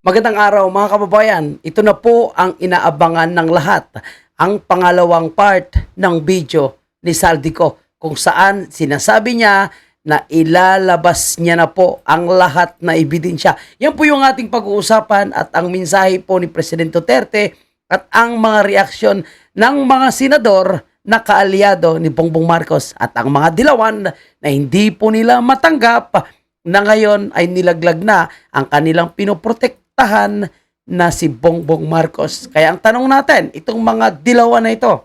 Magandang araw mga kababayan. Ito na po ang inaabangan ng lahat. Ang pangalawang part ng video ni Saldico kung saan sinasabi niya na ilalabas niya na po ang lahat na ebidensya. Yan po yung ating pag-uusapan at ang mensahe po ni Presidente Duterte at ang mga reaksyon ng mga senador na kaalyado ni Bongbong Marcos at ang mga dilawan na hindi po nila matanggap na ngayon ay nilaglag na ang kanilang pinoprotektahan na si Bongbong Marcos. Kaya ang tanong natin, itong mga dilawan na ito,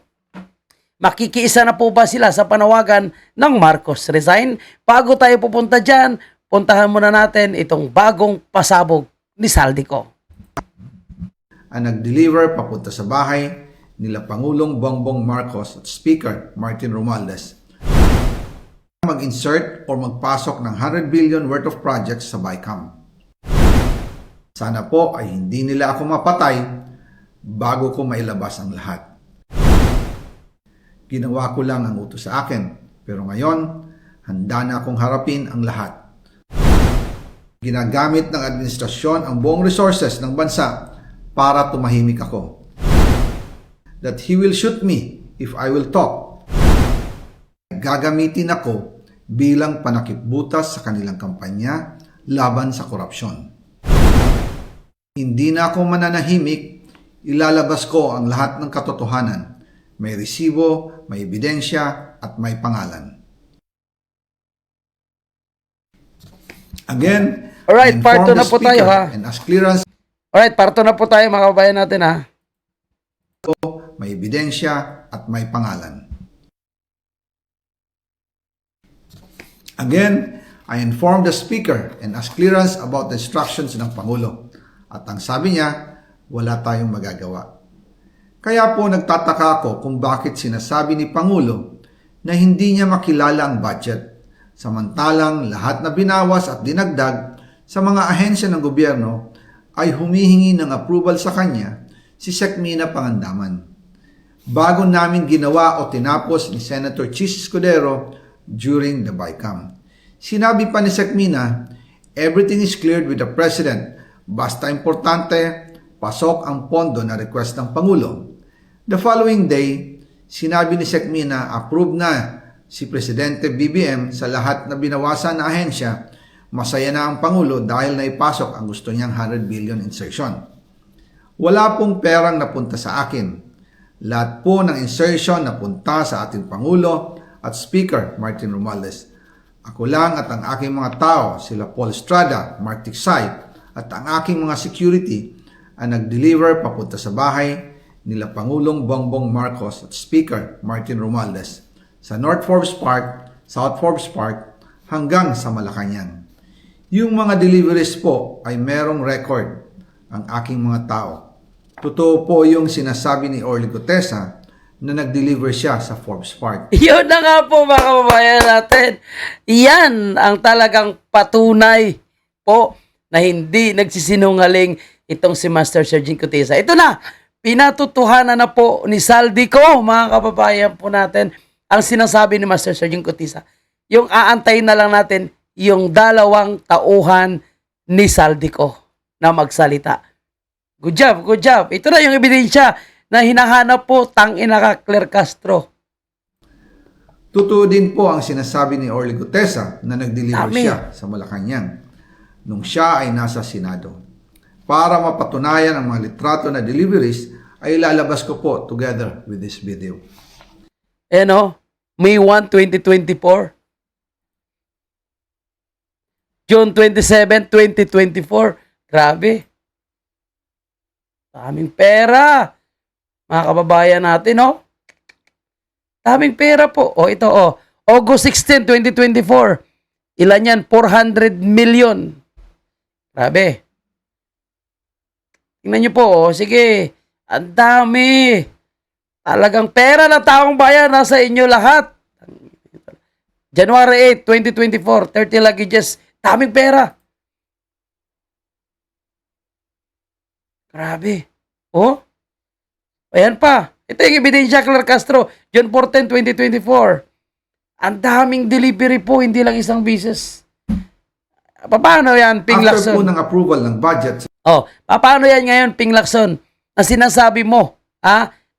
makikiisa na po ba sila sa panawagan ng Marcos resign? Bago tayo pupunta dyan, puntahan muna natin itong bagong pasabog ni Saldico. Ang nag-deliver papunta sa bahay nila Pangulong Bongbong Marcos at Speaker Martin Romualdez mag-insert o magpasok ng 100 billion worth of projects sa BICAM. Sana po ay hindi nila ako mapatay bago ko mailabas ang lahat. Ginawa ko lang ang utos sa akin, pero ngayon, handa na akong harapin ang lahat. Ginagamit ng administrasyon ang buong resources ng bansa para tumahimik ako. That he will shoot me if I will talk. Gagamitin ako bilang panakipbutas sa kanilang kampanya laban sa korupsyon. Hindi na ako mananahimik, ilalabas ko ang lahat ng katotohanan. May resibo, may ebidensya, at may pangalan. Again, Alright, part 2 na po tayo ha. And as clearance, Alright, part 2 na po tayo mga kababayan natin ha. may ebidensya at may pangalan. Again, I informed the Speaker and asked clearance about the instructions ng Pangulo. At ang sabi niya, wala tayong magagawa. Kaya po nagtataka ako kung bakit sinasabi ni Pangulo na hindi niya makilala ang budget. Samantalang lahat na binawas at dinagdag sa mga ahensya ng gobyerno ay humihingi ng approval sa kanya si Sec. Mina Pangandaman. Bago namin ginawa o tinapos ni Senator Chis Escudero during the BICAM. Sinabi pa ni Sec. Mina, everything is cleared with the President. Basta importante, pasok ang pondo na request ng Pangulo. The following day, sinabi ni Sec. Mina, approve na si Presidente BBM sa lahat na binawasan na ahensya. Masaya na ang Pangulo dahil naipasok ang gusto niyang 100 billion insertion. Wala pong perang napunta sa akin. Lahat po ng insertion napunta sa ating Pangulo at Speaker Martin Romualdez. Ako lang at ang aking mga tao, sila Paul Estrada, Mark Tiksay, at ang aking mga security ang nag-deliver papunta sa bahay nila Pangulong Bongbong Marcos at Speaker Martin Romualdez sa North Forbes Park, South Forbes Park hanggang sa Malacanang. Yung mga deliveries po ay merong record ang aking mga tao. Totoo po yung sinasabi ni Orly Gutesa na nag-deliver siya sa Forbes Park. Yun na nga po mga kababayan natin. Yan ang talagang patunay po na hindi nagsisinungaling itong si Master Sergeant Gutesa. Ito na, pinatutuhanan na po ni Saldico, mga kababayan po natin, ang sinasabi ni Master Sergeant Gutesa. Yung aantayin na lang natin yung 2 tauhan ni Saldico na magsalita. Good job, good job. Ito na yung ebidensya na hinahanap po tangina ka Claire Castro. Totoo din po ang sinasabi ni Orly Gutesa na nag-deliver siya sa Malacanang nung siya ay nasa Senado. Para mapatunayan ang mga litrato na deliveries ay ilalabas ko po together with this video. May 1, 2024. June 27, 2024. Grabe. Daming pera. Mga kababayan natin, daming pera po. Ito, August 16, 2024. Ilan yan? 400 million. Grabe. Tingnan nyo po, sige. Ang dami. Talagang pera ng taong bayan nasa inyo lahat. January 8, 2024, 30 luggages. Daming pera. Grabe. Ayan pa. Ito yung ebidensya, Claire Castro. June 14, 2024. Ang daming delivery po, hindi lang isang beses. Paano yan, Ping After Lacson? po ng approval ng budget Oh, paano yan ngayon, Ping Lacson? Na sinasabi mo,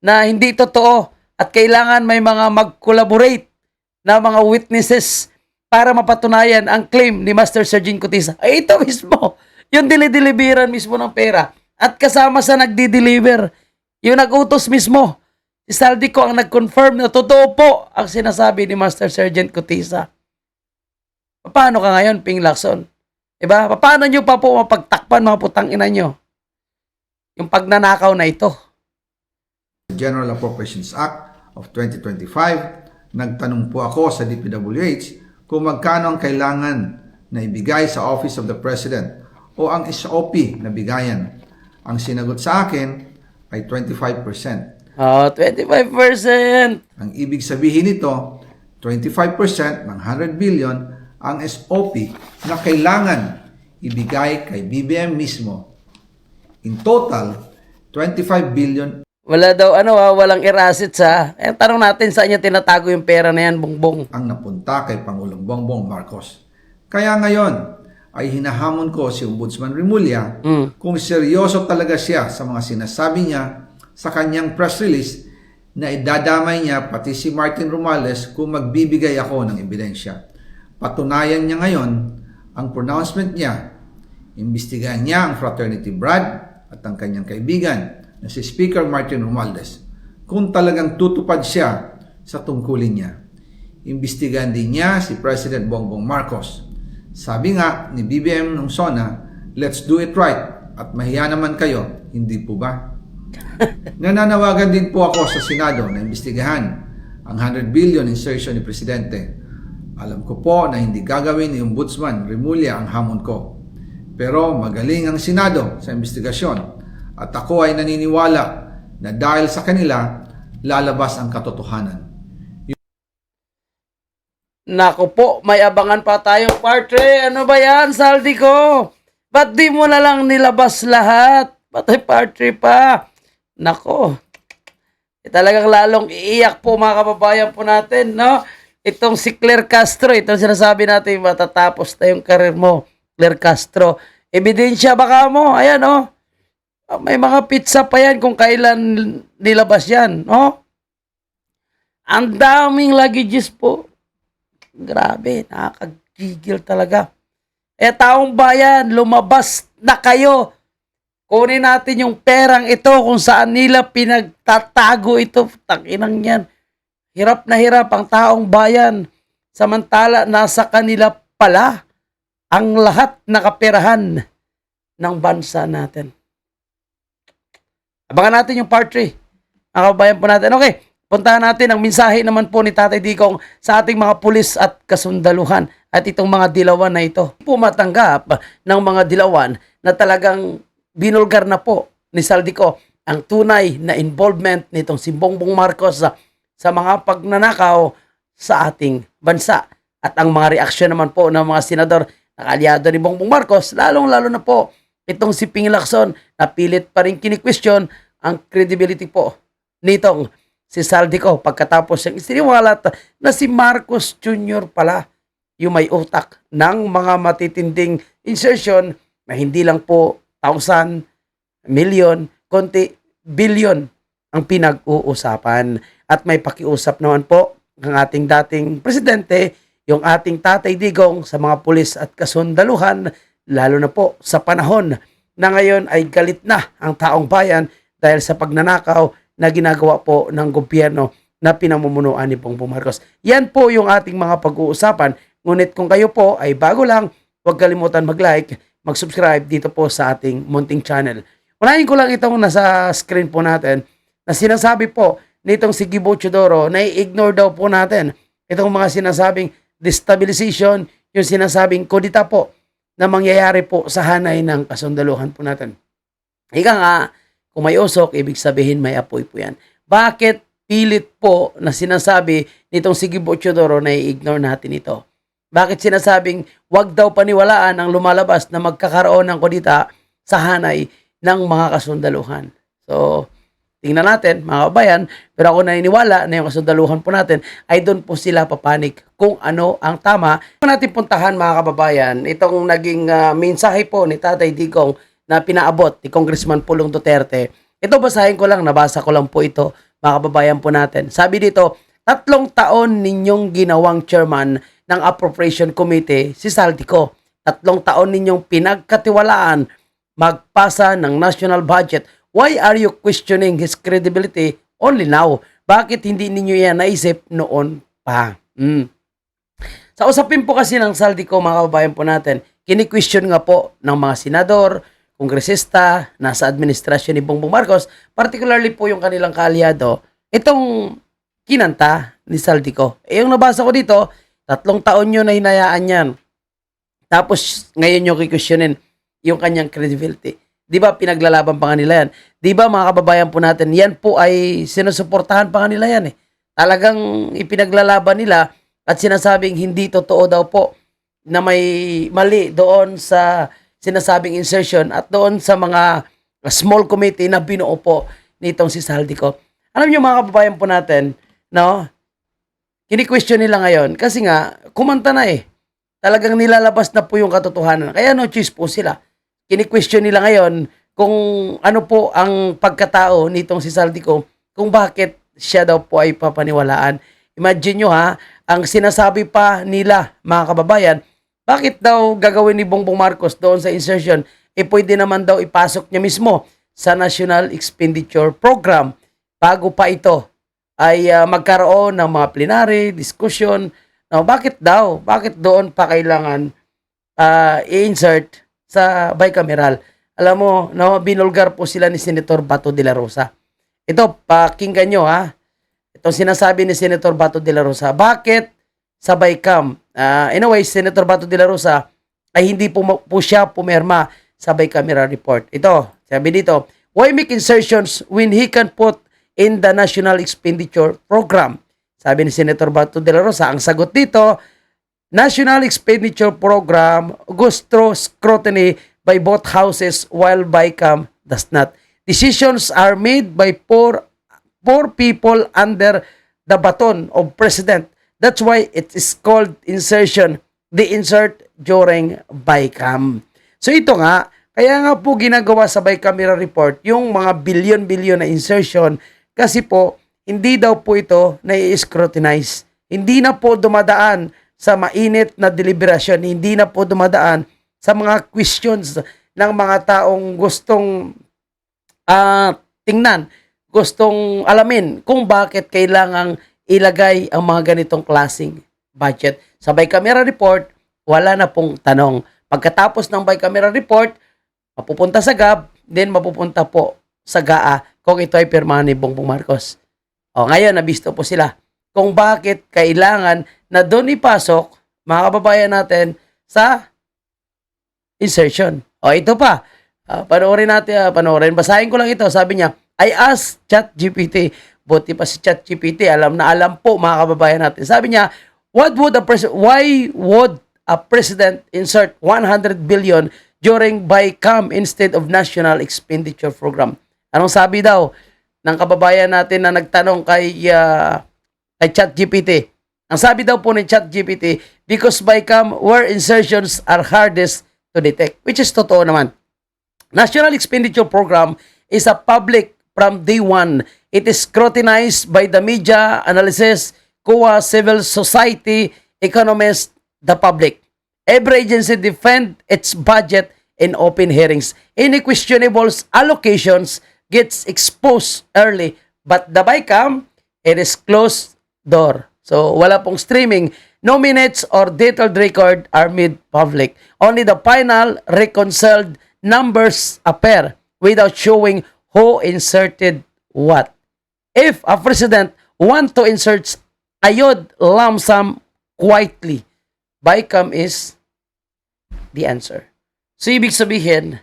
na hindi totoo at kailangan may mga mag-collaborate na mga witnesses para mapatunayan ang claim ni Master Sergeant Cotisa. Ay, ito mismo, yung dinideliveran mismo ng pera. At kasama sa nagdi-deliver, yung nag-utos mismo, si Saldico ang nag-confirm na totoo po ang sinasabi ni Master Sergeant Cotisa. Paano ka ngayon, Ping Lacson? Diba? Paano nyo pa po mapagtakpan mga putang ina nyo? Yung pagnanakaw na ito. General Appropriations Act of 2025, nagtanong po ako sa DPWH kung magkano ang kailangan na ibigay sa Office of the President o ang SOP na bigayan. Ang sinagot sa akin ay 25%. Oh, 25%. Ang ibig sabihin nito, 25% ng 100 billion ang SOP na kailangan ibigay kay BBM mismo. In total, 25 billion Wala daw, walang erasit sa. Tanong natin saan niya tinatago yung pera na yan, Bongbong. ang napunta kay Pangulong Bongbong Marcos. Kaya ngayon ay hinahamon ko si Ombudsman Remulla kung seryoso talaga siya sa mga sinasabi niya sa kanyang press release na idadamay niya pati si Martin Romales kung magbibigay ako ng ebidensya. Patunayan niya ngayon ang pronouncement niya. Imbestigahan niya ang fraternity Brad at ang kanyang kaibigan na si Speaker Martin Romualdez kung talagang tutupad siya sa tungkulin niya. Imbestigahan din niya si President Bongbong Marcos. Sabi nga ni BBM nung SONA, let's do it right at mahiya naman kayo, hindi po ba? Nananawagan din po ako sa Senado na imbestigahan ang 100 billion insertion ni Presidente. Alam ko po na hindi gagawin ni Ombudsman Remulla ang hamon ko. Pero magaling ang Senado sa investigasyon at ako ay naniniwala na dahil sa kanila, lalabas ang katotohanan. Nako po, may abangan pa tayong part 3. Ano ba yan, Saldi ko? Ba't di mo na lang nilabas lahat? Ba't may part 3 pa? Nako, talagang lalong iiyak po mga kababayan po natin, no? Itong si Claire Castro, itong sinasabi natin, matatapos na yung karir mo, Claire Castro. Ebidensya baka mo, ayan, no? May mga pizza pa yan kung kailan nilabas yan, no? Ang daming luggages po. Grabe, nakakagigil talaga. Taong bayan, lumabas na kayo. Kunin natin yung perang ito kung saan nila pinagtatago ito. Takinang yan. Hirap na hirap ang taong bayan. Samantala, nasa kanila pala ang lahat na kaperahan ng bansa natin. Abangan natin yung part 3. Mga kabayan po natin. Okay, puntahan natin ang mensahe naman po ni Tatay Digong sa ating mga pulis at kasundaluhan at itong mga dilawan na ito. Pumatanggap ng mga dilawan na talagang binulgar na po ni Saldico ang tunay na involvement nitong si Bongbong Marcos sa mga pagnanakaw sa ating bansa. At ang mga reaksyon naman po ng mga senador na kaalyado ni Bongbong Marcos, lalong-lalo na po itong si Ping Lacson na pilit pa rin kini-question ang credibility po nitong si Saldico pagkatapos siyang isiniwalat na si Marcos Jr. pala yung may utak ng mga matitinding insertion na hindi lang po 1,000, million, konti, billion ang pinag-uusapan. At may pakiusap naman po ng ating dating presidente, yung ating Tatay Digong sa mga pulis at kasundaluhan, lalo na po sa panahon na ngayon ay galit na ang taong bayan dahil sa pagnanakaw na ginagawa po ng gobyerno na pinamumunuan ni Bongbong Marcos. Yan po yung ating mga pag-uusapan. Ngunit kung kayo po ay bago lang, huwag kalimutan mag-like, mag-subscribe dito po sa ating munting channel. Unahin ko lang itong nasa screen po natin na sinasabi po nitong si Gibo Chodoro na i-ignore daw po natin itong mga sinasabing destabilization, yung sinasabing kudita po na mangyayari po sa hanay ng kasundaluhan po natin. Ika nga, kung may usok, ibig sabihin may apoy po yan. Bakit pilit po na sinasabi nitong si Gibo Chodoro na i-ignore natin ito? Bakit sinasabing wag daw paniwalaan ang lumalabas na magkakaroon ng kudita sa hanay ng mga kasundaluhan? So, tingnan natin mga kabayan, pero ako naniniwala na yung kasundaluhan po natin ay doon po sila papanik kung ano ang tama. Kung natin puntahan mga kababayan, itong naging mensahe po ni Tatay Digong na pinaabot ni Congressman Pulong Duterte. Ito basahin ko lang, nabasa ko lang po ito, mga kababayan po natin. Sabi dito, 3 taon ninyong ginawang chairman ng Appropriation Committee si Saldico. 3 taon ninyong pinagkatiwalaan magpasa ng national budget. Why are you questioning his credibility only now? Bakit hindi ninyo yan naisip noon pa? Sa usapin po kasi ng Saldico, mga kababayan po natin, kini-question nga po ng mga senador, kongresista, nasa administrasyon ni Bongbong Marcos, particularly po yung kanilang kaalyado, itong kinanta ni Saldico. Yung nabasa ko dito, 3 taon nyo na hinayaan yan. Tapos ngayon nyo kikwestiyonin yung kanyang credibility. Di ba pinaglalaban pa nga nila yan? Di ba mga kababayan po natin, yan po ay sinusuportahan pa nga nila yan eh. Talagang ipinaglalaban nila at sinasabing hindi totoo daw po na may mali doon sa sinasabing insertion at doon sa mga small committee na binuo po nitong si Saldico. Alam niyo mga kababayan po natin, no? Kini-question nila ngayon kasi nga kumanta na eh. Talagang nilalabas na po yung katotohanan. Kaya no choice po sila. Kini-question nila ngayon kung ano po ang pagkatao nitong si Saldico, kung bakit siya daw po ay papaniwalaan. Imagine nyo ha, ang sinasabi pa nila mga kababayan, bakit daw gagawin ni Bongbong Marcos doon sa insertion, pwede naman daw ipasok niya mismo sa National Expenditure Program bago pa ito ay magkaroon ng mga plenary, discussion. No, bakit daw? Bakit doon pa kailangan i-insert sa bicameral? Alam mo, no, binulgar po sila ni Senator Bato de la Rosa. Ito, pakinggan nyo ha. Itong sinasabi ni Senator Bato de la Rosa, bakit sa BICAM? Anyway, Senator Bato de la Rosa ay hindi po siya pumirma sa bicameral report. Ito, sabi dito, why make insertions when he can put in the National Expenditure Program? Sabi ni Senator Bato de la Rosa, ang sagot dito, National Expenditure Program goes through scrutiny by both houses while BICAM does not. Decisions are made by four people under the baton of President. That's why it is called insertion. The insert during BICAM. So ito nga, kaya nga po ginagawa sa bicameral report yung mga billion-billion na insertion kasi po hindi daw po ito na-scrutinize. Hindi na po dumadaan sa mainit na deliberasyon. Hindi na po dumadaan sa mga questions ng mga taong gustong tingnan, gustong alamin kung bakit kailangang ilagay ang mga ganitong klaseng budget. Sa bicameral report, wala na pong tanong. Pagkatapos ng bicameral report, mapupunta sa GAB, then mapupunta po sa GAA kung ito ay pirmahan ni Bongbong Marcos. O ngayon, nabisto po sila kung bakit kailangan na doon ipasok, mga kababayan natin, sa insertion. O ito pa, panoorin natin, basahin ko lang ito. Sabi niya, I asked ChatGPT, buti pa si ChatGPT, alam na alam po mga kababayan natin. Sabi niya, why would a president insert 100 billion during BICAM instead of National Expenditure Program? Anong sabi daw ng kababayan natin na nagtanong kay ChatGPT? Ang sabi daw po ni ChatGPT, because BICAM where insertions are hardest to detect, which is totoo naman. National Expenditure Program is a public from day one. It is scrutinized by the media, analysis, COA, civil society, economists, the public. Every agency defend its budget in open hearings. Any questionable allocations gets exposed early, but the BICAM, it is closed door. So, wala pong streaming. No minutes or detailed record are made public. Only the final reconciled numbers appear without showing who inserted what. If a president want to insert ayod lump sum quietly, BICAM is the answer. So, ibig sabihin,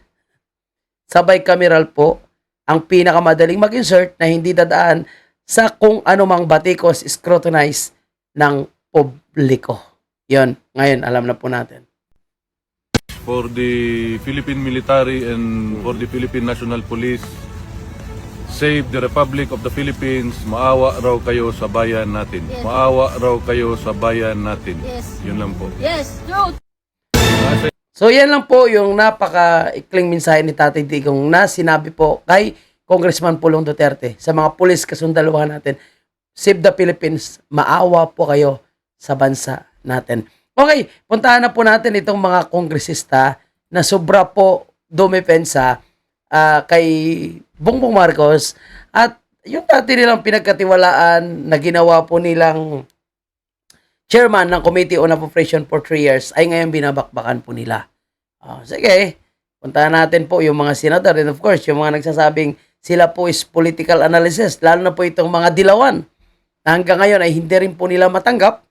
sa bicameral po, ang pinakamadaling mag-insert na hindi dadaan sa kung anumang batikos scrutinize ng publiko. Yon, ngayon alam na po natin. For the Philippine military and for the Philippine National Police, save the Republic of the Philippines, maawa raw kayo sa bayan natin. Yes. Maawa raw kayo sa bayan natin. Yes. Yun lang po. Yes, true. So yan lang po yung napaka-ikling mensahe ni Tatay Digong na sinabi po kay Congressman Pulong Duterte sa mga pulis kasundaluhan natin. Save the Philippines, maawa po kayo sa bansa natin. Okay, puntahan na po natin itong mga kongresista na sobra po dumepensa kay Bongbong Marcos at yung dati nilang pinagkatiwalaan na ginawa po nilang chairman ng Committee on Appropriation for 3 years ay ngayon binabakbakan po nila. Sige, puntahan natin po yung mga senador and of course yung mga nagsasabing sila po is political analysis, lalo na po itong mga dilawan na hanggang ngayon ay hindi rin po nila matanggap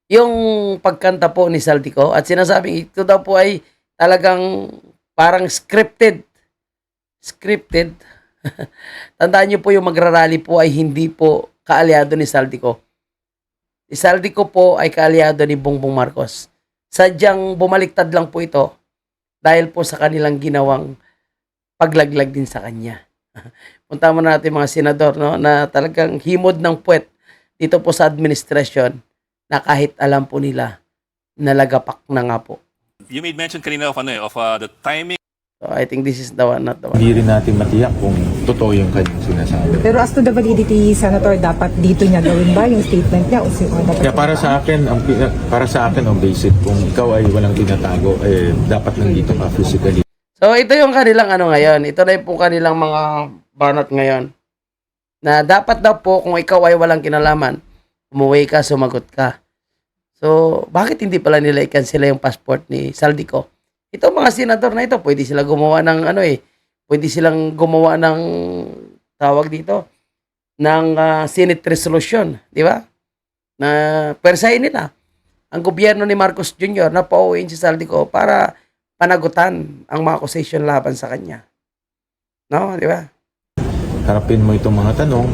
yung pagkanta po ni Saldico at sinasabing ito daw po ay talagang parang scripted. Tandaan niyo po yung magrarally po ay hindi po kaalyado ni Saldico. Si Saldico po ay kaalyado ni Bongbong Marcos. Sadyang bumaliktad lang po ito dahil po sa kanilang ginawang paglaglag din sa kanya. Punta mo natin mga senador, no, na talagang himod ng puwet dito po sa administrasyon na kahit alam po nila nalagapak na nga po. You made mention kanina of the timing. So I think this is the one, not the one. Hindi rin natin matiyak kung totoo yung kanyang sinasabi. Pero as to the validity, Senator, dapat dito niya gawin ba yung statement niya o dapat Kaya para sa akin ang basic, kung ikaw ay walang tinatago, dapat nandito ka physically. So ito yung kanilang ano ngayon. Ito na yung po kanilang mga banat ngayon. Na dapat daw po kung ikaw ay walang kinalaman, umuwi ka, sumagot ka. So bakit hindi pala nila i-cancel yung passport ni Saldico? Ito mga senador na ito, pwede sila gumawa ng pwede silang gumawa ng tawag dito ng Senate resolution, di ba? Na persahin nila ang gobyerno ni Marcos Jr. na pauwiin si Saldico para panagutan ang mga accusation laban sa kanya. No, di ba? Harapin mo itong mga tanong,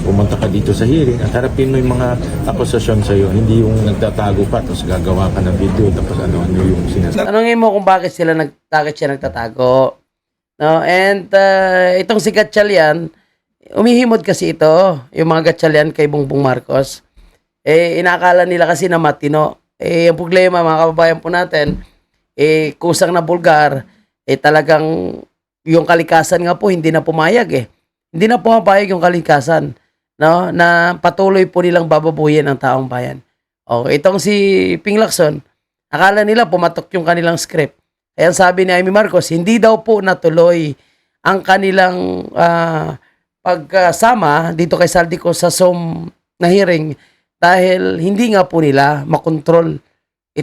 pumunta ka dito sa hearing at harapin mo yung mga akusasyon sa iyo, hindi yung nagtatago pa tapos gagawa ka ng video tapos ano yung sinasabi. Tanungin mo kung bakit siya nagtatago. No, and itong si Gatchalian, umihimod kasi ito, yung mga Gatchalian kay Bongbong Marcos. Inakala nila kasi na matino. Yung problema mga kababayan po natin, kusang na bulgar, talagang yung kalikasan nga po hindi na pumayag Hindi na pumapayag yung kalikasan, no, na patuloy po nilang bababuhin ang taong bayan. Itong si Ping Lacson, akala nila pumatok yung kanilang script. Kaya sabi ni Amy Marcos, hindi daw po natuloy ang kanilang pagkasama dito kay Saldico sa SOM na hearing dahil hindi nga po nila makontrol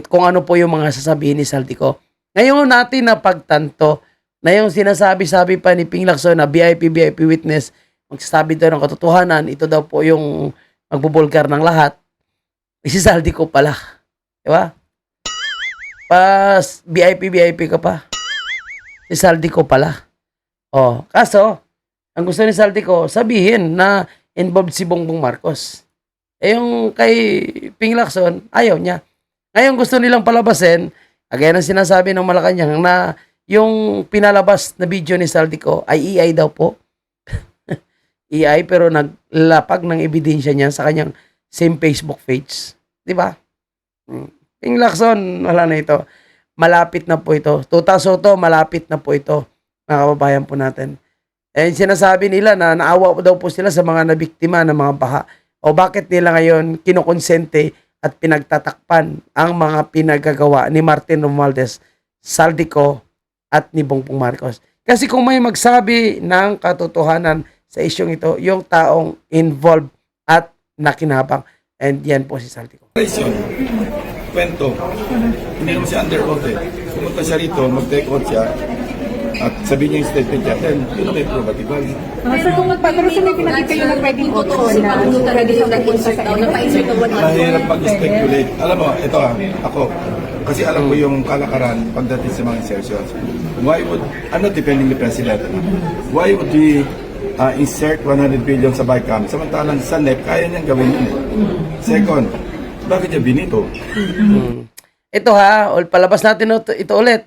kung ano po yung mga sasabihin ni Saldico. Ngayon natin na pagtanto na yung sinasabi-sabi pa ni Ping Lacson na VIP witness, magsasabi daw ng katotohanan, ito daw po yung magbubulgar ng lahat. Si Saldico pala. Diba? Pas VIP ka pa. Si Saldico pala. Kaso, ang gusto ni Saldico, sabihin na involved si Bongbong Marcos. Yung kay Ping Lacson, ayaw niya. Ngayon gusto nilang palabasin, kagaya ng sinasabi ng Malacanang na yung pinalabas na video ni Saldico ay AI daw po. AI pero naglapag ng ebidensya niya sa kanyang same Facebook page. Di ba? Ping Lacson, wala na ito. Malapit na po ito. Tuta Soto, malapit na po ito. Mga kababayan po natin. Sinasabi nila na naawa daw po sila sa mga nabiktima ng mga baha. O bakit nila ngayon kinukonsente at pinagtatakpan ang mga pinagagawa ni Martin Romualdez, Saldico, at ni Bongbong Marcos. Kasi kung may magsabi ng katotohanan sa isyong ito, yung taong involved at nakinabang. And yan po si Saldico. Kwento. Hindi naman siya under oath Pumunta siya rito, mag-take oath siya, at sabihin niya yung statement niya, then yun ang may probative value. Sir, kung pero sir, may pinakita yung nag-pwedeng option na pwede siya mag-insert sa Mahirap pag-speculate. Alam mo, ito ako, kasi alam ko yung kalakaran pagdating sa mga insertions. Why would, I'm not defending the president, why would we insert 100 billion sa BICAM samantalang sa NEP kaya niyang gawin yun Second, bakit niya binito? Ito palabas natin ito ulit.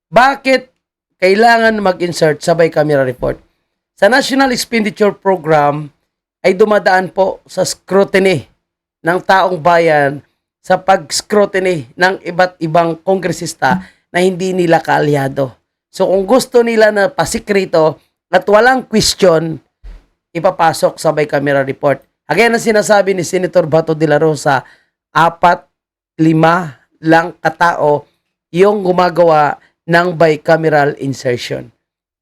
Bakit kailangan mag-insert sa bi-camera report? Sa National Expenditure Program ay dumadaan po sa scrutiny ng taong bayan sa pag-scrutiny ng iba't ibang kongresista na hindi nila kaalyado. So kung gusto nila na pasikrito at walang question, ipapasok sa bicameral report. Again, ang sinasabi ni Senator Bato de la Rosa, 4-5 lang katao yung gumagawa ng bicameral insertion.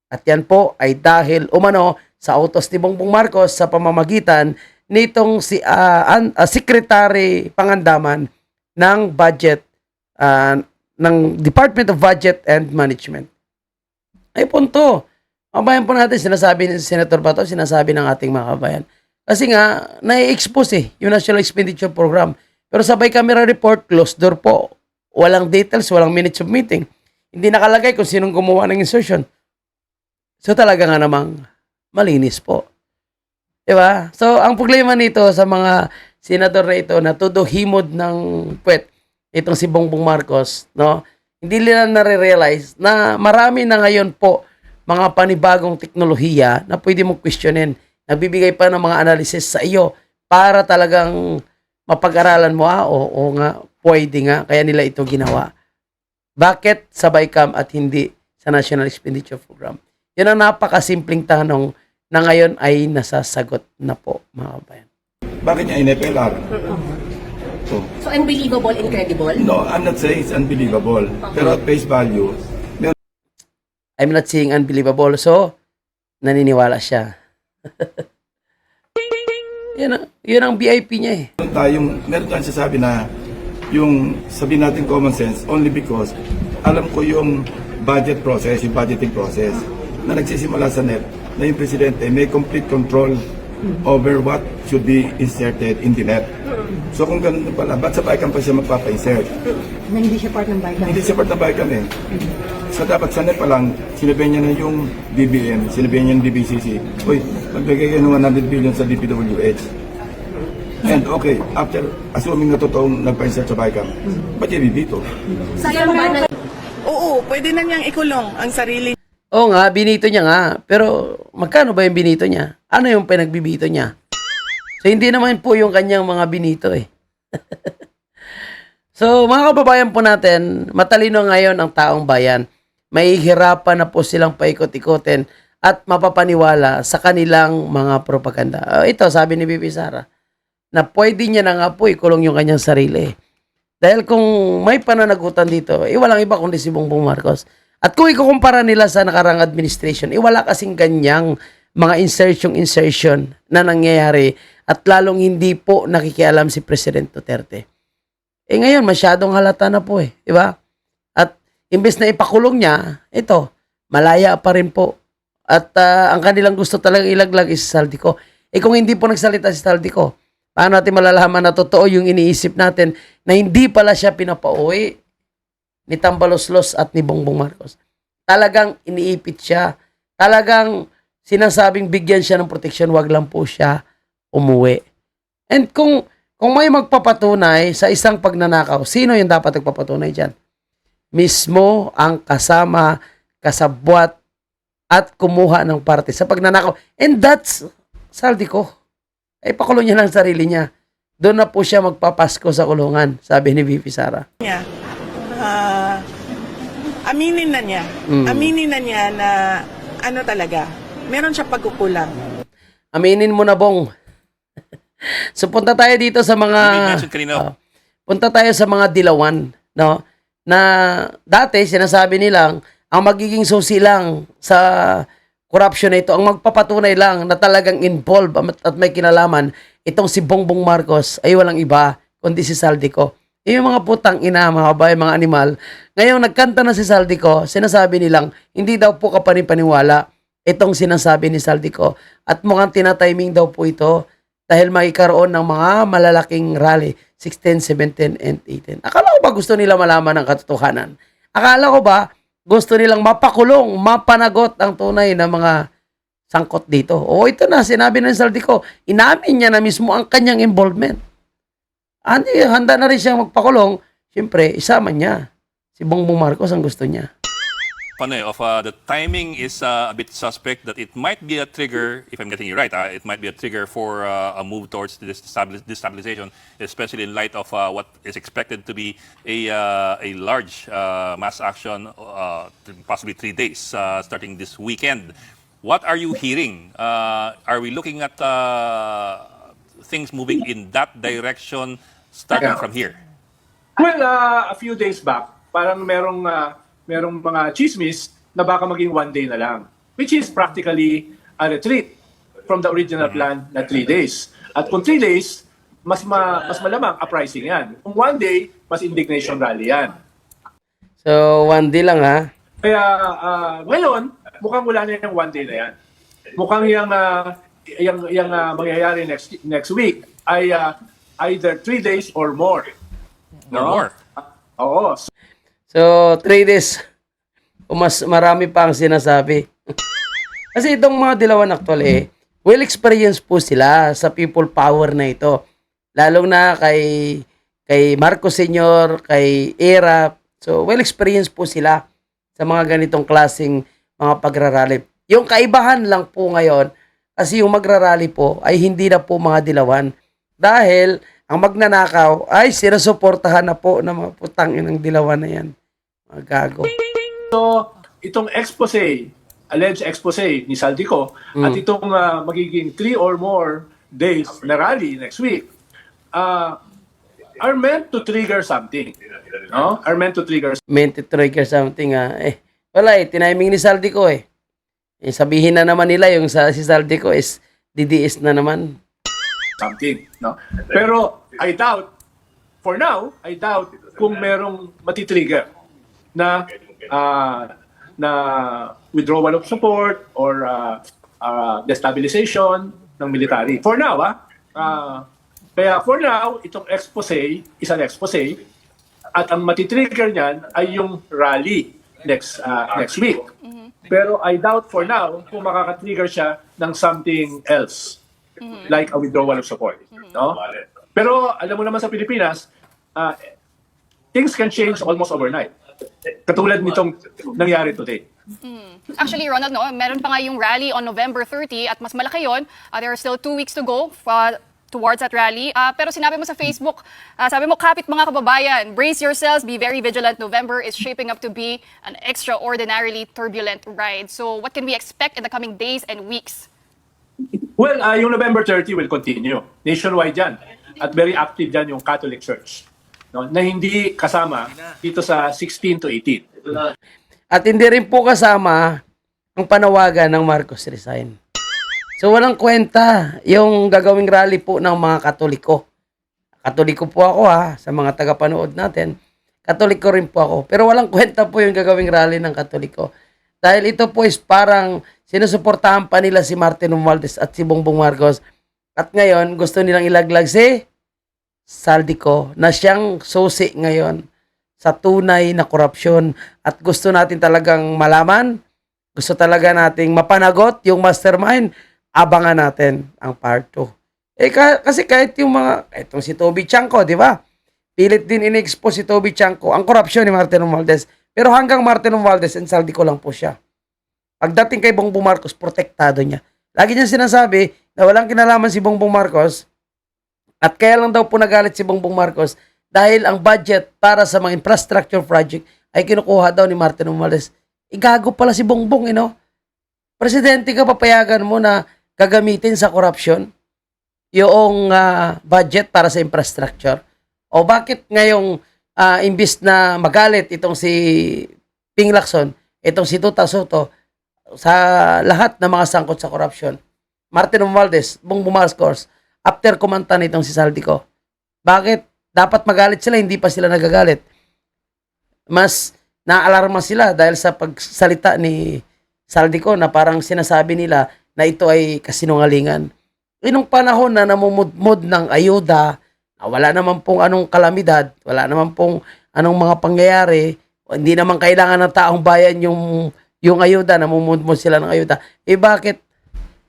At yan po ay dahil umano sa utos ni Bongbong Marcos sa pamamagitan nitong si Secretary Pangandaman ng Budget ng Department of Budget and Management. Ay punto. Kabayan po natin, sinasabi ni Senator Bato, sinasabi ng ating mga kabayan. Kasi nga, na-expose yung National Expenditure Program. Pero sa bicameral report, closed door po. Walang details, walang minutes of meeting. Hindi nakalagay kung sinong gumawa ng insertion. So talaga nga namang malinis po. Diba? So ang problema nito sa mga senador na ito na todo himod ng puwet, itong si Bongbong Marcos, no? Hindi nila nare-realize na marami na ngayon po mga panibagong teknolohiya na pwede mong questionin. Nagbibigay pa ng mga analysis sa iyo para talagang mapag-aralan mo, oo nga, pwede nga, kaya nila ito ginawa. Bakit sa BICAM at hindi sa National Expenditure Program? Yan ang napakasimpleng tanong na ngayon ay nasasagot na po, mga kabayan. Bakit niya in-FLR? So, So unbelievable, incredible? no, I'm not saying it's unbelievable. Pero at face value, I'm not saying unbelievable, so naniniwala siya. Yun ang VIP niya eh. meron tayong sasabi na yung sabihin natin common sense only because alam ko yung budget process, yung budgeting process na nagsisimula sa NEP na yung presidente may complete control over what should be inserted in the NEP. So kung ganun pala, ba't sa BICAM pa siya magpapa-insert? Na hindi siya part ng BICAM. Hindi siya part ng BICAM eh. So dapat sa NEP pa lang, sinabihan niya na yung DBM, sinabihan niya yung DBCC, uy, magbigay kayo ng 100 billion sa DPWH. And okay, after assuming na totoong nagpa-insert sa BICAM, ba't yung bibito? Sayang ba na Oo, pwede na niyang ikulong ang sarili. Oo nga, binito niya nga. Pero magkano ba yung binito niya? Ano yung pinagbibito niya? So hindi naman po yung kanyang mga binito eh. So mga kababayan po natin, matalino ngayon ang taong bayan. May hirapan na po silang paikot-ikotin at mapapaniwala sa kanilang mga propaganda. Ito, sabi ni Bibi Sara, na pwede niya na nga po ikulong yung kanyang sarili. Dahil kung may pananagutan dito, walang iba kundi si Bongbong Marcos. At kung ikukumpara nila sa nakarang administration, wala kasing ganyang mga insertion na nangyayari at lalong hindi po nakikialam si President Duterte. Ngayon, masyadong halata na po eh. Diba? At imbes na ipakulong niya, ito, malaya pa rin po. At ang kanilang gusto talagang ilaglag is si Saldico. Kung hindi po nagsalita si Saldico, paano natin malalaman na totoo yung iniisip natin na hindi pala siya pinapauwi ni Tambaloslos at ni Bongbong Marcos. Talagang iniipit siya. Talagang sinasabing bigyan siya ng proteksyon, wag lang po siya umuwi. And kung may magpapatunay sa isang pagnanakaw, sino yung dapat magpapatunay dyan? Mismo ang kasama, kasabwat, at kumuha ng parte sa pagnanakaw. And that's Saldico. Pakulong niya ng sarili niya. Doon na po siya magpapasko sa kulungan, sabi ni VP Sara. Aminin na niya. Aminin na niya na ano talaga, meron siya pagkukulang. Aminin mo na, Bong. So punta tayo dito sa mga mentioned kanina. punta tayo sa mga dilawan, no? Na dati sinasabi nilang ang magiging susi lang sa corruption na ito, ang magpapatunay lang na talagang involved at may kinalaman itong si Bongbong Marcos ay walang iba kundi si Saldico. Yung mga putang ina, mga babae, mga animal, ngayon nagkanta na si Saldico, sinasabi nilang hindi daw po kapanipaniwala itong sinasabi ni Saldico at mukhang tinatiming daw po ito dahil magkakaroon ng mga malalaking rally 16, 17, and 18. Akala ko ba gusto nila malaman ang katotohanan? Akala ko ba gusto nilang mapakulong, mapanagot ang tunay na mga sangkot dito? O ito na, sinabi ng Saldico, inamin niya na mismo ang kanyang involvement. Handa na rin siyang magpakulong. Siyempre, isama niya. Si Bongbong Marcos ang gusto niya. of the timing is a bit suspect that it might be a trigger, if I'm getting you right, it might be a trigger for a move towards this destabilization, especially in light of what is expected to be a large mass action, possibly 3 days, starting this weekend. What are you hearing? Are we looking at things moving in that direction starting from here? Well, a few days back, parang merong mga chismis na baka maging 1 day na lang, which is practically a retreat from the original plan na 3 days. At kung 3 days, mas malamang uprising yan. Kung 1 day, mas indignation rally yan. So, 1 day lang ha. Kaya ngayon, mukhang wala na yung 1 day na yan. Mukhang yung mangyayari next week ay either 3 days or more. Or more? Oo. So, 3 days. O mas marami pa ang sinasabi. Kasi itong mga Dilawan actually, well experienced po sila sa people power na ito. Lalong na kay Marcos Sr., kay Era. So, well experienced po sila sa mga ganitong klaseng mga pagrarally. Yung kaibahan lang po ngayon, kasi yung magrarally po ay hindi na po mga Dilawan. Dahil ang magnanakaw ay sinusuportahan na po ng mga putang inang Dilawan na yan. Mga gago. So, itong alleged expose ni Saldico, at itong magiging 3 or more days na rally next week, are meant to trigger something. No? Are meant to trigger Meant to trigger something wala tiniming ni Saldico sabihin na naman nila yung si Saldico is DDS na naman. something. No? Pero I doubt, for now, kung merong matitrigger na withdrawal of support or destabilization ng military. For now, kaya for now, itong expose is an expose at ang matitrigger niyan ay yung rally next week. Pero I doubt for now kung makaka-trigger siya ng something else like a withdrawal of support. No? Pero alam mo naman sa Pilipinas, things can change almost overnight. Katulad nitong nangyari today. Actually, Ronald, meron pa nga yung rally on November 30 at mas malaki yun. There are still 2 weeks to go towards that rally. Pero sinabi mo sa Facebook, sabi mo, kapit mga kababayan, brace yourselves, be very vigilant. November is shaping up to be an extraordinarily turbulent ride. So what can we expect in the coming days and weeks? Well, yung November 30 will continue. Nationwide yan. At very active yan yung Catholic Church. No? Na hindi kasama dito sa 16 to 18. At hindi rin po kasama ang panawagan ng Marcos resign. So walang kwenta yung gagawing rally po ng mga Katoliko. Katoliko po ako sa mga tagapanood natin. Katoliko rin po ako. Pero walang kwenta po yung gagawing rally ng Katoliko. Dahil ito po is parang sinusuportahan pa nila si Martin Romualdez at si Bongbong Marcos. At ngayon, gusto nilang ilaglag si Saldico na siyang susi ngayon sa tunay na korupsyon. At gusto natin talagang malaman, gusto talaga nating mapanagot yung mastermind, abangan natin ang part 2. Kasi kahit yung itong si Toby Chanco, di ba? Pilit din in-expose si Toby Chanco ang korupsyon ni Martin Romualdez. Pero hanggang Martin Romualdez and Saldico lang po siya. Pagdating kay Bongbong Marcos, protektado niya. Lagi niya sinasabi na walang kinalaman si Bongbong Marcos at kaya lang daw po nagalit si Bongbong Marcos dahil ang budget para sa mga infrastructure project ay kinukuha daw ni Martin Romualdez. Gago pala si Bongbong, Presidente ka, papayagan mo na gagamitin sa korupsyon yung budget para sa infrastructure. O bakit ngayong imbis na magalit itong si Ping Lacson, itong si Tuta Soto, sa lahat ng mga sangkot sa korupsyon, Martin Romualdez, Bongbong Marcos, after kumanta nitong si Saldico, bakit dapat magalit sila, hindi pa sila nagagalit? Mas naalarma sila dahil sa pagsalita ni Saldico na parang sinasabi nila na ito ay kasinungalingan. Inong panahon na namumudmod ng ayuda, wala naman pong anong kalamidad, wala naman pong anong mga pangyayari, hindi naman kailangan ng taong bayan yung ayuda, namumudmod sila ng ayuda. Bakit?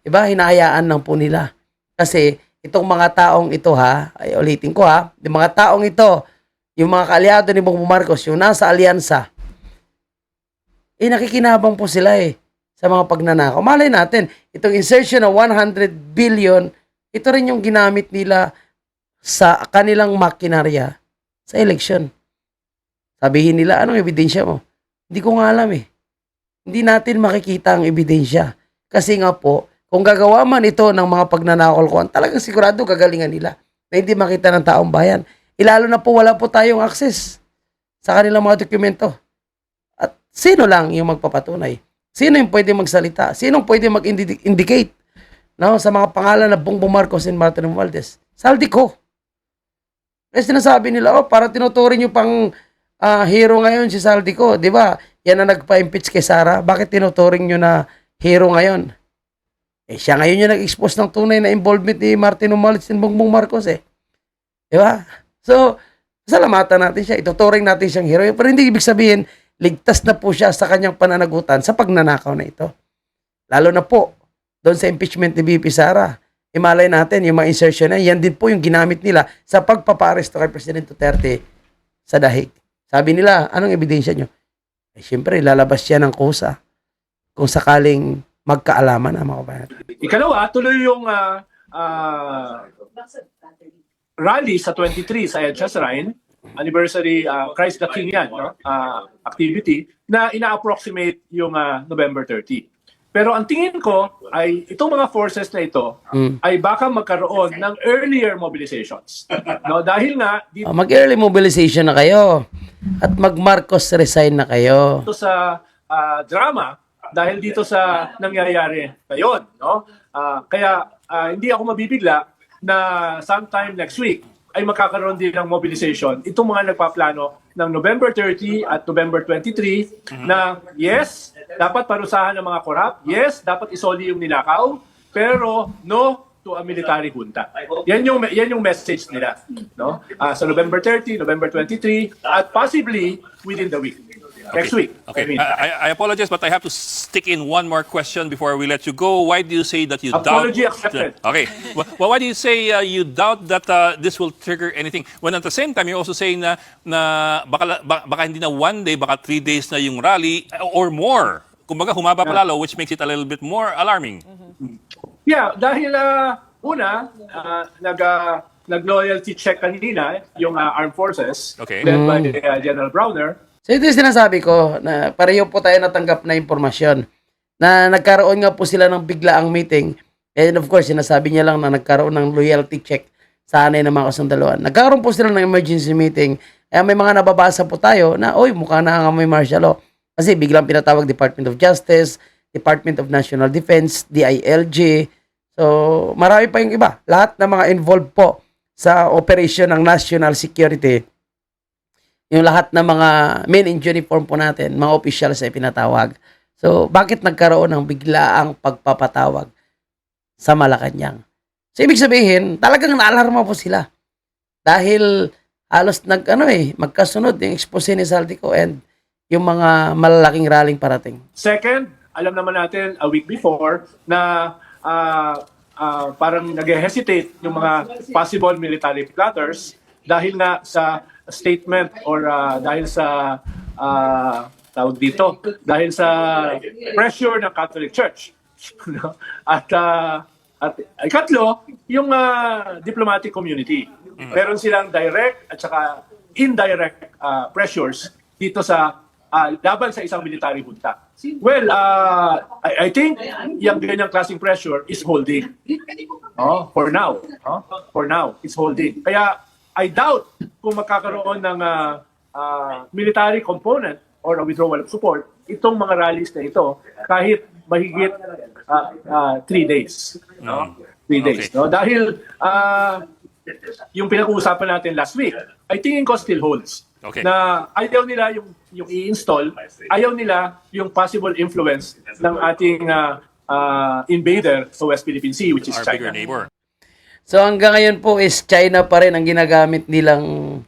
Hinahayaan lang po nila. Kasi itong mga taong ito ay ulitin ko yung mga taong ito, yung mga kaalyado ni Bongbong Marcos, yung nasa alyansa, nakikinabang po sila sa mga pagnanakaw. Malay natin, itong insertion ng 100 billion, ito rin yung ginamit nila sa kanilang makinarya sa election. Sabihin nila, anong ebidensya mo? Hindi ko nga alam Hindi natin makikita ang ebidensya. Kasi nga po, kung gagawa man ito ng mga pagnanakaw, talagang sigurado gagalingan nila na hindi makita ng taong bayan. Ilalo na po wala po tayong access sa kanilang mga dokumento. At sino lang yung magpapatunay? Sino yung pwede magsalita? Sino pwede mag-indicate sa mga pangalan na Bongbong Marcos and Martin Romualdez? Saldico. Kasi sinasabi nila, para tinuturing nyo pang hero ngayon si Saldico. Di ba? Yan ang nagpa-impeach kay Sara. Bakit tinuturing nyo na hero ngayon? Siya ngayon yung nag-expose ng tunay na involvement ni Martin Romualdez and Bongbong Marcos Di ba? So, salamatan natin siya. Ituturing natin siyang hero. Pero hindi ibig sabihin, ligtas na po siya sa kanyang pananagutan sa pagnanakaw na ito. Lalo na po, doon sa impeachment ni VP Sara. Imalay natin, yung mga insertion yan din po yung ginamit nila sa pagpaparesto kay President Duterte sa dahig. Sabi nila, anong ebidensya nyo? Siyempre, lalabas siya ng kusa kung sakaling magkaalaman ang mga kabayan. Ikalawa, tuloy yung rally sa 23 sa EDSA Shrine, anniversary Christ the King yan, activity, na ina-approximate yung November 30. Pero ang tingin ko ay itong mga forces na ito ay baka magkaroon ng earlier mobilizations. Dahil nga, dito Mag-early mobilization na kayo at mag-Marcos resign na kayo. sa drama, dahil dito sa nangyayari ngayon. Kaya hindi ako mabibigla na sometime next week ay magkakaroon din ng mobilization itong mga nagpaplano ng November 30 at November 23 na yes, dapat parusahan ng mga korap, yes, dapat isoli yung ninakaw, pero no to a military junta. Yan yung message nila, sa November 30, November 23 at possibly within the week. Next week. Okay. I apologize, but I have to stick in one more question before we let you go. Why do you say that you Apology doubt? accepted. Okay. Well, why do you say you doubt that this will trigger anything? When at the same time, you're also saying na baka hindi na 1 day, baka 3 days na yung rally or more. Kumbaga, humaba pa lalo, which makes it a little bit more alarming. Yeah, dahil una, nag-loyalty check kanina yung armed forces Okay. led by General Browner. So ito yung sinasabi ko na pareho po tayo natanggap na impormasyon na nagkaroon nga po sila ng biglaang meeting. And of course, sinasabi niya lang na nagkaroon ng loyalty check sa anay ng mga kasundaluhan. Nagkaroon po sila ng emergency meeting. Kaya may mga nababasa po tayo na, mukha na nga may martial law. Kasi biglang pinatawag Department of Justice, Department of National Defense, DILG. So, marami pa yung iba. Lahat ng mga involved po sa operation ng national security. Yung lahat ng mga men in uniform po natin, mga officials ay pinatawag. So, bakit nagkaroon ng biglaang pagpapatawag sa Malacanang? So, ibig sabihin, talagang naalarma po sila. Dahil halos magkasunod yung expose ni Saldico and yung mga malalaking rallying parating. Second, alam naman natin a week before na parang nag-hesitate yung mga possible military plotters dahil nga sa statement or dahil sa dahil sa pressure ng Catholic Church. At ikatlo, yung diplomatic community. Meron silang direct at saka indirect pressures dito sa laban sa isang military junta. Well, I think yung ganyang klaseng pressure is holding. For now. For now, it's holding. Kaya I doubt kung magkakaroon ng military component or a withdrawal of support itong mga rallies na ito kahit mahigit 3 days. 3 days. Okay. Dahil yung pinag-uusapan natin last week, I think it still holds. Okay. Na ayaw nila yung i-install, ayaw nila yung possible influence ng ating invader sa West Philippine Sea, which is Our China. bigger neighbor. So hanggang ngayon po is China pa rin ang ginagamit nilang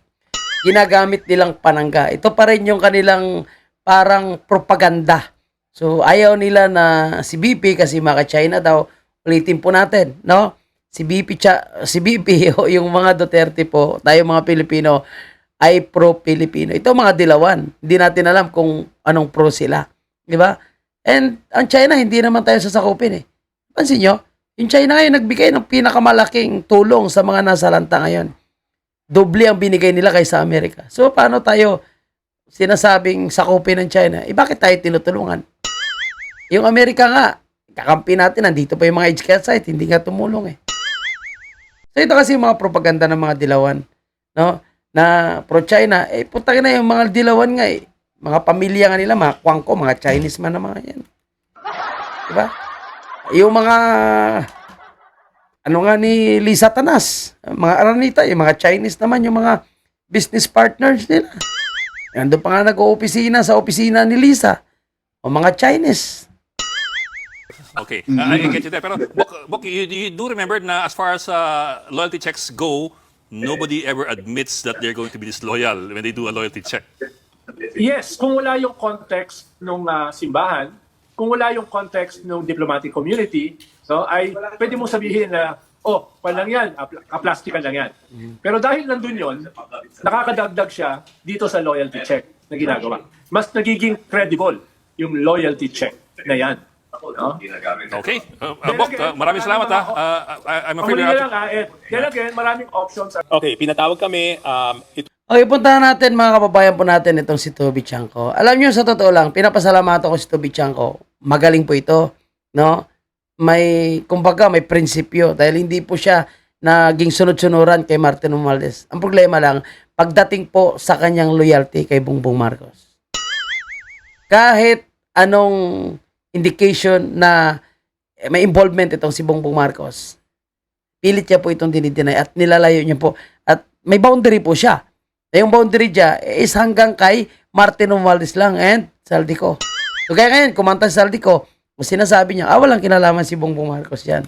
panangga. Ito pa rin yung kanilang parang propaganda. So ayaw nila na si BP kasi maka-China daw. Ulitin po natin, no? Si BP o yung mga Duterte po, tayo mga Pilipino ay pro-Pilipino. Ito mga dilawan. Hindi natin alam kung anong pro sila. Di ba? And ang China, hindi naman tayo sasakupin eh. Pansin nyo, yung China ngayon nagbigay ng pinakamalaking tulong sa mga nasalanta ngayon. Doble ang binigay nila kaysa Amerika. So, paano tayo sinasabing sakupin ng China? Bakit tayo tinutulungan? Yung Amerika nga, kakampi natin, nandito pa yung mga HK site, hindi nga tumulong eh. So, ito kasi yung mga propaganda ng mga dilawan, no? Na pro-China, putang na yung mga dilawan nga eh. Mga pamilya nga nila, mga kwangko, mga Chinese man na mga yan. Diba? Yung mga, ano nga ni Lisa Tanas, mga Aranita, yung mga Chinese naman, yung mga business partners nila. Nandun pa nga nag-opisina sa opisina ni Lisa. O mga Chinese. Okay, I get you there. Pero, Bok, you do remember na as far as loyalty checks go, nobody ever admits that they're going to be disloyal when they do a loyalty check. Yes, kung wala yung context ng simbahan, kung wala yung context ng diplomatic community, so ay pwede mong sabihin na, oh, walang yan, kaplastikan lang yan. Pero dahil nandun yun, nakakadagdag siya dito sa loyalty check na ginagawa. Mas nagiging credible yung loyalty check na yan. No? Okay, Bok, maraming salamat ha. I'm afraid Pamuli we're na out. lang then again, maraming options. Okay, pinatawag kami. Okay, puntahan natin mga kababayan po natin itong si Toby Chanco. Alam nyo, sa totoo lang, pinapasalamatan ko si Toby Chanco. Magaling po ito, no? May, kumbaga, may prinsipyo dahil hindi po siya naging sunod-sunuran kay Martin Romualdez. Ang problema lang, pagdating po sa kanyang loyalty kay Bongbong Marcos. Kahit anong indication na may involvement itong si Bongbong Marcos, pilit niya po itong dinideny at nilalayo niya po. At may boundary po siya. Yung boundary niya is hanggang kay Martin Romualdez lang and Saldico. So kaya ngayon, kumanta si Saldico, sinasabi niya, walang kinalaman si Bongbong Marcos yan.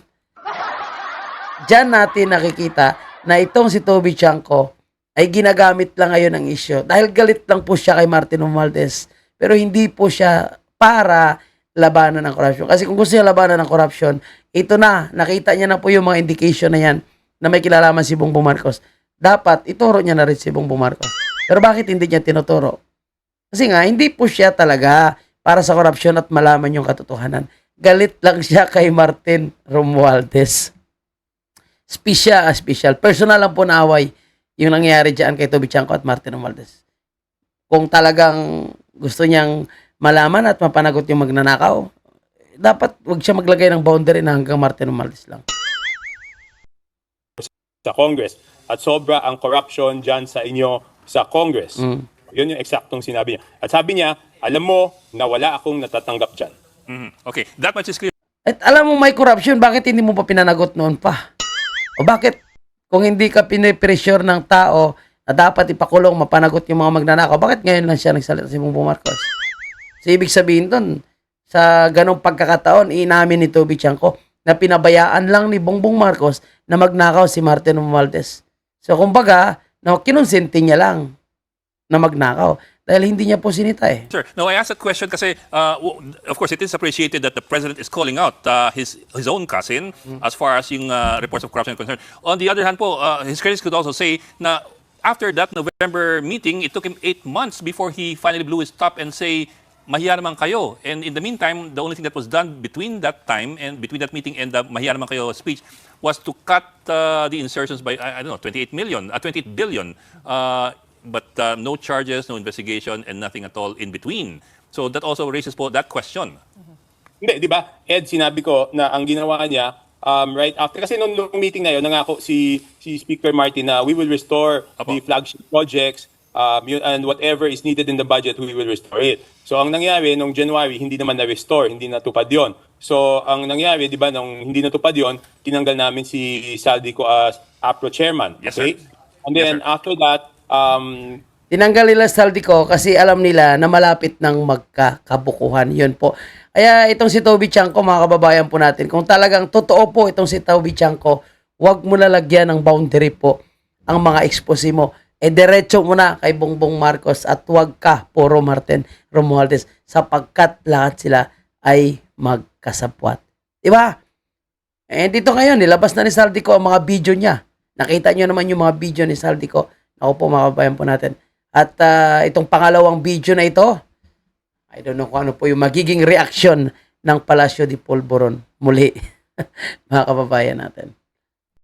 Diyan natin nakikita na itong si Toby Chanco ay ginagamit lang ngayon ng isyo. Dahil galit lang po siya kay Martin Romualdez. Pero hindi po siya para labanan ng korupsyon. Kasi kung gusto niya labanan ng korupsyon, ito na, nakita niya na po yung mga indication na yan na may kilalaman si Bongbong Marcos. Dapat ituro niya na rin si Bongbong Marcos. Pero bakit hindi niya tinuturo? Kasi nga, hindi po siya talaga para sa korupsyon at malaman yung katotohanan. Galit lang siya kay Martin Romualdez. Special. Personal lang po na away yung nangyayari dyan kay Toby Chanco at Martin Romualdez. Kung talagang gusto niyang malaman at mapanagot yung magnanakaw, dapat wag siya maglagay ng boundary na hanggang Martin Romualdez lang. Sa Congress at sobra ang corruption dyan sa inyo sa Congress. Yun yung eksaktong sinabi niya. At sabi niya, alam mo na wala akong natatanggap dyan. Okay, that much is clear. At alam mo may corruption, bakit hindi mo pa pinanagot noon pa? O bakit kung hindi ka pinipressure ng tao na dapat ipakulong, mapanagot yung mga magnanakaw, bakit ngayon lang siya nagsalita si Bongbong Marcos? So, ibig sabihin doon, sa ganong pagkakataon, inamin ni Toby Chanco na pinabayaan lang ni Bongbong Marcos na magnakaw si Martin Romualdez. So, kumbaga, kinonsente niya lang na magnakaw dahil hindi niya po sinita eh. Sir, no, I asked that question kasi, of course, it is appreciated that the President is calling out his own cousin as far as yung reports of corruption are concerned. On the other hand po, his critics could also say na after that November meeting, it took him 8 months before he finally blew his top and say, mahiya naman kayo. And in the meantime, the only thing that was done between that time and between that meeting and the mahiya naman kayo speech was to cut the insertions by, I don't know, 28 billion. But no charges, no investigation, and nothing at all in between. So that also raises po that question. Hindi, di ba? Ed, sinabi ko na ang ginawa niya, right after, kasi nung meeting na yun, nangako si Speaker Martin na we will restore the flagship projects, and whatever is needed in the budget, we will restore it. So ang nangyari, nung January, hindi naman na-restore, hindi natupad yon. So ang nangyari, di ba, nung hindi natupad yon, tinanggal namin si Saldico as APRO chairman. Yes, Okay? sir. And then after that, Tinanggal nila Saldico kasi alam nila na malapit ng magkakabukuhan. Yun po. Kaya itong si Toby Chanco, mga kababayan po natin, kung talagang totoo po itong si Toby Chanco, huwag mo lalagyan ng boundary po ang mga expose mo. Diretso mo na kay Bongbong Marcos at huwag ka puro Martin Romualdez sapagkat lahat sila ay magkasapwat. Diba? Dito ngayon, nilabas na ni Saldico ang mga video niya. Nakita nyo naman yung mga video ni Saldico. Ako po, mga kababayan po natin. At itong pangalawang video na ito, I don't know kung ano po yung magiging reaksyon ng Palacio de Polvoron muli, mga kababayan natin.